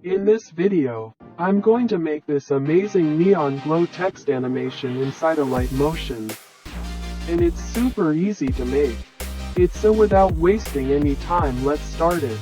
In this video, I'm going to make this amazing neon glow text animation inside Alightmotion. And it's super easy to make. So without wasting any time, let's start it.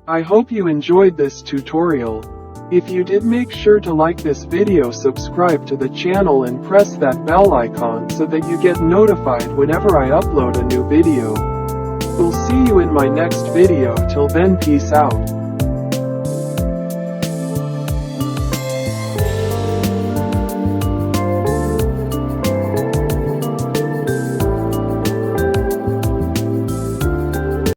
I hope you enjoyed this tutorial. If you did, make sure to like this video, subscribe to the channel and press that bell icon so that you get notified whenever I upload a new video. We'll see you in my next video. Till then, peace out.